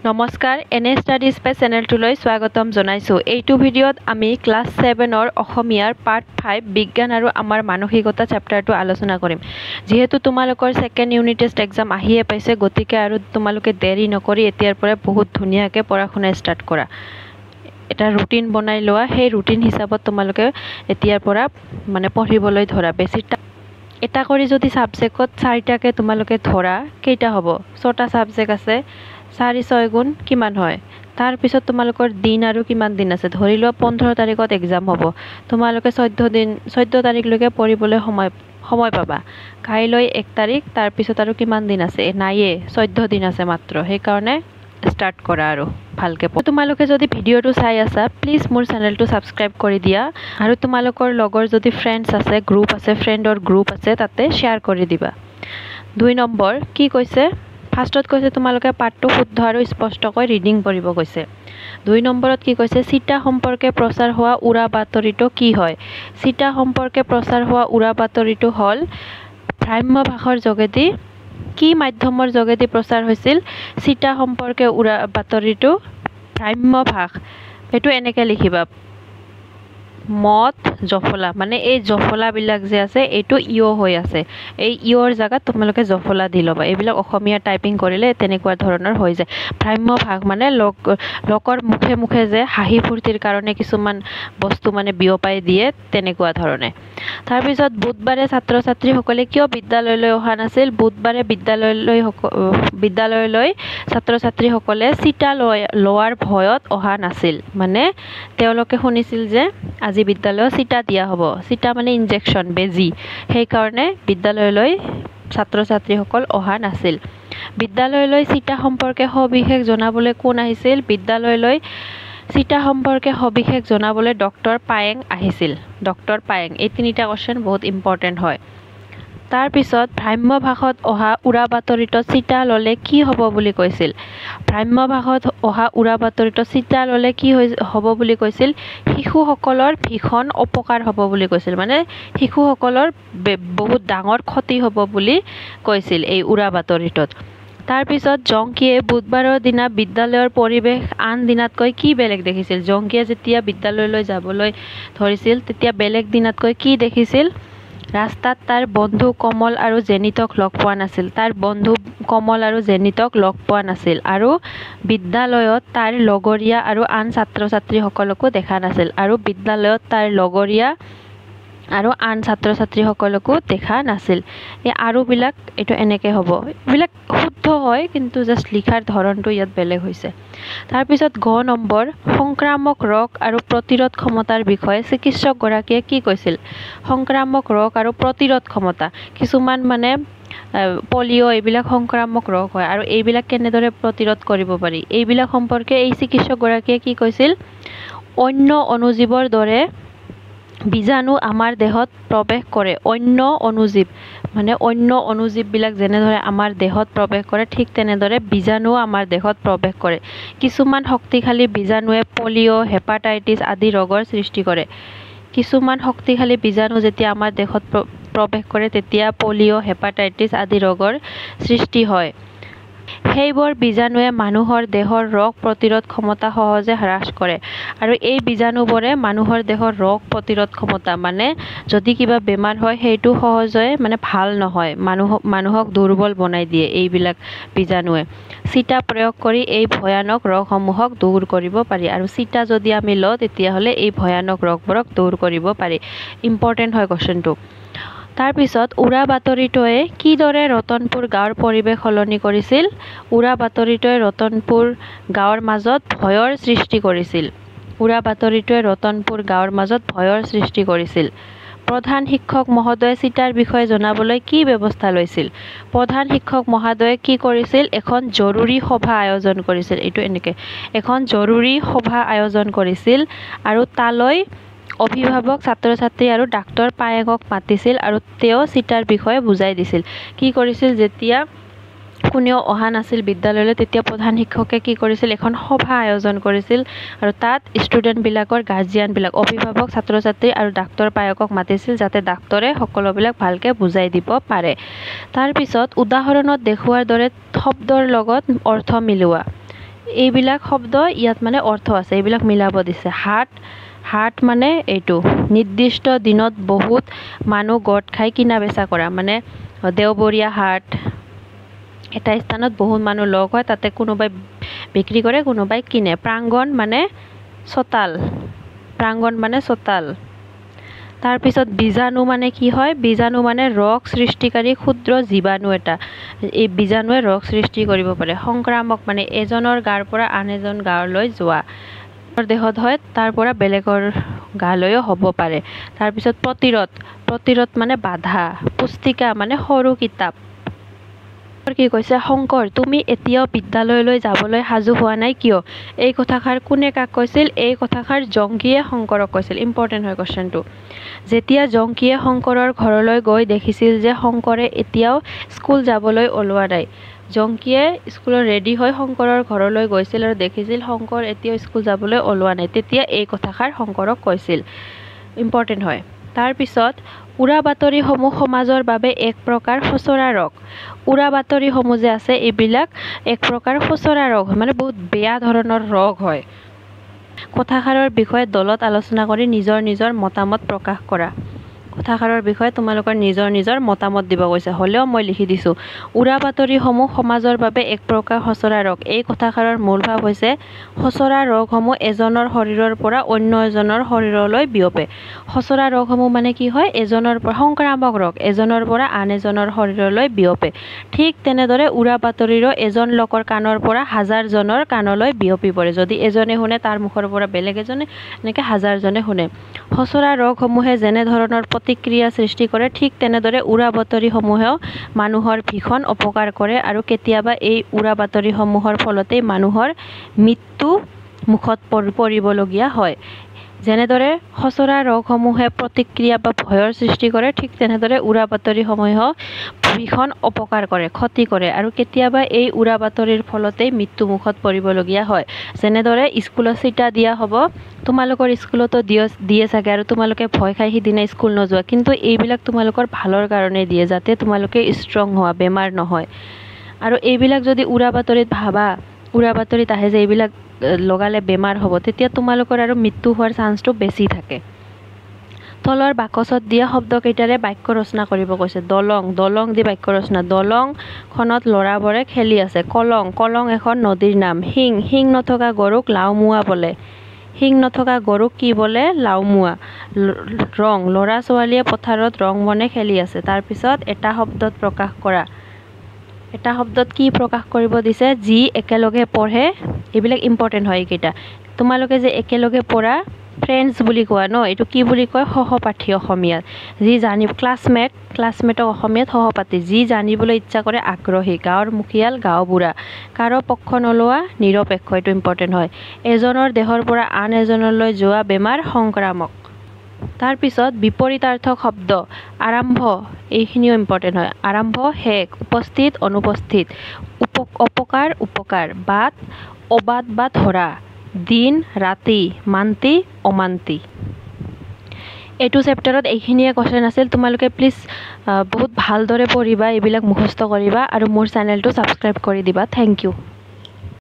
নমস্কাৰ এনে study space চেনেলটোলৈ স্বাগতম জনাইছোঁ। এইটো ভিডিঅ'ত আমি ক্লাছ 7ৰ অসমীয়াৰ পাৰ্ট 5 বিজ্ঞান আৰু আমাৰ মানসিকতা চেপ্টাৰটো আলোচনা কৰিম। যিহেতু তোমালোকৰ ছেকেণ্ড ইউনিট টেষ্ট এক্সাম আহিয়ে পাইছে, গতিকে আৰু তোমালোকে দেৰি নকৰি এতিয়াৰ পৰা বহুত ধুনীয়াকৈ পঢ়া শুনা ষ্টাৰ্ট কৰা। এটা ৰুটিন বনাই লোৱা, সেই ৰুটিন হিচাপত তোমালোকে এতিয়াৰ পৰা পঢ়িবলৈ ধৰা। বেছি এটা কৰি যদি ছাবজেক্টত 4টাকৈ তোমালোকে ধৰা, কেইটা হ'ব? 6টা ছাবজেক্ট আছে, 4 × 6 গুণ কিমান হয়? তাৰপিছত তোমালোকৰ দিন আৰু কিমান দিন আছে? ধৰি লোৱা 15 তাৰিখত এক্সাম হ'ব, তোমালোকে 14 তাৰিখলৈকে পঢ়িবলৈ সময় পাবা। কাইলৈ 1 তাৰিখ, তাৰপিছত আৰু কিমান দিন আছে? নাইয়ে, 14 দিন আছে মাত্ৰ। সেইকাৰণে ষ্টাৰ্ট কৰা আৰু ভালকৈ। তোমালোকে যদি ভিডিঅ'টো চাই আছা, প্লিজ মোৰ চেনেলটো ছাবস্ক্ৰাইব কৰি দিয়া আৰু তোমালোকৰ লগৰ যদি ফ্ৰেণ্ডছ আছে, গ্ৰুপ আছে, ফ্ৰেণ্ডৰ গ্ৰুপ আছে, তাতে শ্বেয়াৰ কৰি দিবা। 2 নম্বৰ কি কৈছে? ফাৰ্ষ্টত কৈছে তোমালোকে পাঠটো শুদ্ধ আৰু স্পষ্টকৈ ৰিডিং পঢ়িব কৈছে। 2 নম্বৰত কি কৈছে? চিটা সম্পৰ্কে প্ৰচাৰ হোৱা উৰা বাতৰিটো কি হয়? চিটা সম্পৰ্কে প্ৰচাৰ হোৱা উৰা বাতৰিটো হ'ল ভ্ৰাম্যভাষৰ যোগেদি, কি মাধ্যমৰ যোগেদি প্ৰচাৰ হৈছিল? চিটা সম্পৰ্কে উৰা বাতৰিটো ভ্ৰাম্যভাষ। এইটো এনেকৈ লিখিবা, মত জফলা, এই জফলাবিলাক যে আছে, এইটো ইয় হৈ আছে। এই ইয়ৰ জেগাত তোমালোকে জফলা দি ল'বা। এইবিলাক অসমীয়া টাইপিং কৰিলে তেনেকুৱা ধৰণৰ হৈ যায়। ভ্ৰাম্যভাষ লোকৰ মুখে মুখে যে হাঁহি ফূৰ্তিৰ কাৰণে কিছুমান বস্তু বিয়পাই দিয়ে, তেনেকুৱা ধৰণে। তাৰপিছত বুধবাৰে ছাত্ৰ ছাত্ৰীসকলে কিয় বিদ্যালয়লৈ অহা নাছিল? বুধবাৰে বিদ্যালয়লৈ ছাত্ৰ ছাত্ৰীসকলে চিটা লোৱাৰ ভয়ত অহা নাছিল। তেওঁলোকে শুনিছিল যে আজি বিদ্যালয়ত চিটা দিয়া হ'ব। চিটা ইনজেকশ্যন, বেজী। সেইকাৰণে বিদ্যালয়লৈ ছাত্ৰ ছাত্ৰীসকল অহা নাছিল। বিদ্যালয়লৈ চিটা সম্পৰ্কে সবিশেষ জনাবলৈ কোন আহিছিল? বিদ্যালয়লৈ চিটা সম্পৰ্কে সবিশেষ জনাবলৈ ডক্টৰ পায়েং আহিছিল। ডক্টৰ পায়েং। এই 3টা কুৱেশ্যন বহুত ইম্পৰ্টেণ্ট হয়। তাৰপিছত ভ্ৰাম্যভাষত অহা উৰা বাতৰিটো চিটা ল'লে কি হ'ব বুলি কৈছিল? ভ্ৰাম্যভাষত অহা উৰা বাতৰিটো চিটা ল'লে কি হ'ব বুলি কৈছিল? শিশুসকলৰ ভীষণ অপকাৰ হ'ব বুলি কৈছিল। শিশুসকলৰ বহুত ডাঙৰ ক্ষতি হ'ব বুলি কৈছিল এই উৰা বাতৰিটোত। তাৰপিছত জংকীয়ে বুধবাৰৰ দিনা বিদ্যালয়ৰ পৰিৱেশ আন দিনাতকৈ কি বেলেগ দেখিছিল? জংকীয়ে যেতিয়া বিদ্যালয়লৈ যাবলৈ ধৰিছিল, তেতিয়া বেলেগ দিনাতকৈ কি দেখিছিল? ৰাস্তাত তাৰ বন্ধু কমল আৰু জেনিতক লগ পোৱা নাছিল। তাৰ বন্ধু কমল আৰু জেনিতক লগ পোৱা নাছিল। আৰু বিদ্যালয়ত তাৰ লগৰীয়া আৰু আন ছাত্ৰ ছাত্ৰীসকলকো দেখা নাছিল। আৰু বিদ্যালয়ত তাৰ লগৰীয়া আৰু আন ছাত্ৰ ছাত্ৰীসকলকো দেখা নাছিল। এই আৰুবিলাক এইটো এনেকৈ হ'ব। এইবিলাক শুদ্ধ হয়, কিন্তু জাষ্ট লিখাৰ ধৰণটো ইয়াত বেলেগ হৈছে। তাৰপিছত গ নম্বৰ, সংক্ৰামক ৰোগ আৰু প্ৰতিৰোধ ক্ষমতাৰ বিষয়ে চিকিৎসকগৰাকীয়ে কি কৈছিল? সংক্ৰামক ৰোগ আৰু প্ৰতিৰোধ ক্ষমতা, কিছুমান পলিঅ' এইবিলাক সংক্ৰামক ৰোগ হয়, আৰু এইবিলাক কেনেদৰে প্ৰতিৰোধ কৰিব পাৰি, এইবিলাক সম্পৰ্কে এই চিকিৎসকগৰাকীয়ে কি কৈছিল? অন্য অণুজীৱৰ দৰে বীজাণু আমাৰ দেহত প্ৰৱেশ কৰে। অন্য অণুজীৱ অন্য অণুজীৱবিলাক যেনেদৰে আমাৰ দেহত প্ৰৱেশ কৰে, ঠিক তেনেদৰে বীজাণুও আমাৰ দেহত প্ৰৱেশ কৰে। কিছুমান শক্তিশালী বীজাণুৱে পলিঅ', হেপাটাইটিছ আদি ৰোগৰ সৃষ্টি কৰে। কিছুমান শক্তিশালী বীজাণু যেতিয়া আমাৰ দেহত প্ৰৱেশ কৰে, তেতিয়া পলিঅ', হেপাটাইটিছ আদি ৰোগৰ সৃষ্টি হয়। সেইবোৰ বীজাণুৱে মানুহৰ দেহৰ ৰোগ প্ৰতিৰোধ ক্ষমতা সহজে হ্ৰাস কৰে। আৰু এই বীজাণুবোৰে মানুহৰ দেহৰ ৰোগ প্ৰতিৰোধ ক্ষমতা, যদি কিবা বেমাৰ হয়, সেইটো সহজে ভাল নহয়, মানুহক দুৰ্বল বনাই দিয়ে এইবিলাক বীজাণুৱে। চিটা প্ৰয়োগ কৰি এই ভয়ানক ৰোগসমূহক দূৰ কৰিব পাৰি। আৰু চিটা যদি আমি লওঁ, তেতিয়াহ'লে এই ভয়ানক ৰোগবোৰক দূৰ কৰিব পাৰি। ইম্পৰ্টেণ্ট হয় কুৱেশ্যনটো। তাৰপিছত উৰা বাতৰিটোৱে কিদৰে ৰতনপুৰ গাঁৱৰ পৰিৱেশ সলনি কৰিছিল? উৰা বাতৰিটোৱে ৰতনপুৰ গাঁৱৰ মাজত ভয়ৰ সৃষ্টি কৰিছিল। উৰা বাতৰিটোৱে ৰতনপুৰ গাঁৱৰ মাজত ভয়ৰ সৃষ্টি কৰিছিল। প্ৰধান শিক্ষক মহোদয়ে চিটাৰ বিষয়ে জনাবলৈ কি ব্যৱস্থা লৈছিল? প্ৰধান শিক্ষক মহোদয়ে কি কৰিছিল? এখন জৰুৰী সভা আয়োজন কৰিছিল। এইটো এনেকৈ, এখন জৰুৰী সভা আয়োজন কৰিছিল, আৰু তালৈ অভিভাৱক, ছাত্ৰ ছাত্ৰী আৰু ডাক্তৰ পায়েঙক মাতিছিল, আৰু তেওঁ চিটাৰ বিষয়ে বুজাই দিছিল। কি কৰিছিল? যেতিয়া কোনেও অহা নাছিল বিদ্যালয়লৈ, তেতিয়া প্ৰধান শিক্ষকে কি কৰিছিল? এখন সভা আয়োজন কৰিছিল, আৰু তাত ষ্টুডেণ্টবিলাকৰ গাৰ্জিয়ানবিলাক, অভিভাৱক, ছাত্ৰ ছাত্ৰী আৰু ডাক্তৰ পায়েকক মাতিছিল, যাতে ডাক্তৰে সকলোবিলাক ভালকৈ বুজাই দিব পাৰে। তাৰপিছত উদাহৰণত দেখুওৱাৰ দৰে শব্দৰ লগত অৰ্থ মিলোৱা। এইবিলাক শব্দ ইয়াত মানে অৰ্থ আছে, এইবিলাক মিলাব দিছে। হাট মানে এইটো নিৰ্দিষ্ট দিনত বহুত মানুহ গোট খাই কিনা বেচা কৰা, মানে দেওবৰীয়া হাট। এটা স্থানত বহুত মানুহ লগ হয়, তাতে কোনোবাই বিক্ৰী কৰে, কোনোবাই কিনে। প্ৰাংগণ মানে চোতাল। তাৰপিছত বীজাণু মানে কি হয়? বীজাণু মানে ৰোগ সৃষ্টিকাৰী ক্ষুদ্ৰ জীৱাণু এটা। এই বীজাণুৱে ৰোগ সৃষ্টি কৰিব পাৰে। সংক্ৰামক মানে এজনৰ গাৰ পৰা আন এজন গালৈ যোৱা, দেহত হয় তাৰ পৰা বেলেগৰ গালৈও হ'ব পাৰে। তাৰপিছত প্ৰতিৰোধ মানে বাধা। পুস্তিকা মানে সৰু কিতাপ। কি কৈছে? শংকৰ, তুমি এতিয়াও বিদ্যালয়লৈ যাবলৈ সাজু হোৱা নাই কিয়? এই কথাষাৰ কোনে কাক কৈছিল? এই কথাষাৰ জংকীয়ে শংকৰক কৈছিল। ইম্পৰ্টেণ্ট হয় কুৱেশ্যনটো। যেতিয়া জংকীয়ে শংকৰৰ ঘৰলৈ গৈ দেখিছিল যে শংকৰে এতিয়াও স্কুল যাবলৈ ওলোৱা নাই। জংকীয়ে স্কুলত ৰেডি হৈ শংকৰৰ ঘৰলৈ গৈছিল আৰু দেখিছিল শংকৰ এতিয়াও স্কুল যাবলৈ ওলোৱা নাই। তেতিয়া এই কথাষাৰ শংকৰক কৈছিল। ইম্পৰ্টেণ্ট হয়। তাৰপিছত উৰা বাতৰিসমূহ সমাজৰ বাবে এক প্ৰকাৰ খচৰা ৰোগ। উৰা বাতৰিসমূহ যে আছে, এইবিলাক এক প্ৰকাৰ খচৰা ৰোগ হয়, মানে বহুত বেয়া ধৰণৰ ৰোগ হয়। কথাষাৰৰ বিষয়ে দলত আলোচনা কৰি নিজৰ মতামত প্ৰকাশ কৰা। কথাষাৰৰ বিষয়ে তোমালোকৰ নিজৰ মতামত দিব কৈছে, হ'লেও মই লিখি দিছোঁ। উৰা বাতৰিসমূহ সমাজৰ বাবে এক প্ৰকাৰ খচৰা ৰোগ। এই কথাষাৰৰ মূল ভাৱ হৈছে খচৰা ৰোগসমূহ এজনৰ শৰীৰৰ পৰা অন্য এজনৰ শৰীৰলৈ বিয়পে। খচৰা ৰোগসমূহ মানে কি হয়? সংক্ৰামক ৰোগ এজনৰ পৰা আন এজনৰ শৰীৰলৈ বিয়পে। ঠিক তেনেদৰে উৰা বাতৰিৰো এজন লোকৰ কাণৰ পৰা হাজাৰজনৰ কাণলৈ বিয়পি পৰে। যদি এজনে শুনে, তাৰ মুখৰ পৰা বেলেগ এজনে, এনেকৈ হাজাৰজনে শুনে। খচৰা ৰোগসমূহে যেনে ধৰণৰ প্ৰতিক্ৰিয়া সৃষ্টি কৰে, ঠিক তেনেদৰে উৰা বাতৰিসমূহেও মানুহৰ ভীষণ অপকাৰ কৰে আৰু কেতিয়াবা এই উৰা বাতৰিসমূহৰ ফলতেই মানুহৰ মৃত্যু মুখত পৰিবলগীয়া হয়। যেনেদৰে খচৰা ৰোগসমূহে প্ৰতিক্ৰিয়া বা ভয়ৰ সৃষ্টি কৰে, ঠিক তেনেদৰে উৰা বাতৰিসমূহেও ভীষণ অপকাৰ কৰে, ক্ষতি কৰে আৰু কেতিয়াবা এই উৰা বাতৰিৰ ফলতেই মৃত্যু মুখত পৰিবলগীয়া হয়। যেনেদৰে স্কুলত চিটা দিয়া হ'ব, তোমালোকৰ স্কুলতো দিয়ে চাগে, আৰু তোমালোকে ভয় খাই সিদিনা স্কুল নোযোৱা, কিন্তু এইবিলাক তোমালোকৰ ভালৰ কাৰণে দিয়ে, যাতে তোমালোকে ষ্ট্ৰং হোৱা, বেমাৰ নহয়। আৰু এইবিলাক যদি উৰা বাতৰিত উৰা বাতৰিত আহে যে এইবিলাক লগালে বেমাৰ হ'ব, তেতিয়া তোমালোকৰ আৰু মৃত্যু হোৱাৰ চান্সটো বেছি থাকে। তলৰ বাকচত দিয়া শব্দকেইটাৰে বাক্য ৰচনা কৰিব কৈছে। দলং দি বাক্য ৰচনা। দলংখনত ল'ৰাবোৰে খেলি আছে। কলং এখন নদীৰ নাম। শিং নথকা গৰুক লাওমুৱা বোলে। শিং নথকা গৰুক কি বোলে? লাওমুৱা। ৰং, ল'ৰা ছোৱালীয়ে পথাৰত ৰং বনে খেলি আছে। তাৰপিছত এটা শব্দত প্ৰকাশ কৰা। এটা শব্দত কি প্ৰকাশ কৰিব দিছে? যি একেলগে পঢ়ে। এইবিলাক ইম্পৰ্টেণ্ট হয় এইকেইটা। তোমালোকে যে একেলগে পঢ়া, ফ্ৰেণ্ডছ বুলি কোৱা ন, এইটো কি বুলি কয়? সহপাঠী অসমীয়াত। যি ক্লাছমেটক অসমীয়াত সহপাঠী। যি জানিবলৈ ইচ্ছা কৰে, আগ্ৰহী। গাঁৱৰ মুখিয়াল, গাঁওবুঢ়া। কাৰো পক্ষ নলোৱা, নিৰপেক্ষ। এইটো ইম্পৰ্টেণ্ট হয়। এজনৰ দেহৰ পৰা আন এজনলৈ যোৱা বেমাৰ সংক্ৰামক। তাৰপিছত বিপৰীতাৰ্থক শব্দ। আৰম্ভ, এইখিনিও ইম্পৰ্টেণ্ট হয়। আৰম্ভ, শেষ। উপস্থিত, অনুপস্থিত। অপকাৰ, উপকাৰ। বাট, অবাট বা ধৰা। দিন, ৰাতি। মান্তি, অমান্তি। এইটো চেপ্টাৰত এইখিনিয়ে কুৱেশ্যন আছিল। তোমালোকে প্লিজ বহুত ভালদৰে পঢ়িবা, এইবিলাক মুখস্থ কৰিবা আৰু মোৰ চেনেলটো ছাবস্ক্ৰাইব কৰি দিবা। Thank U.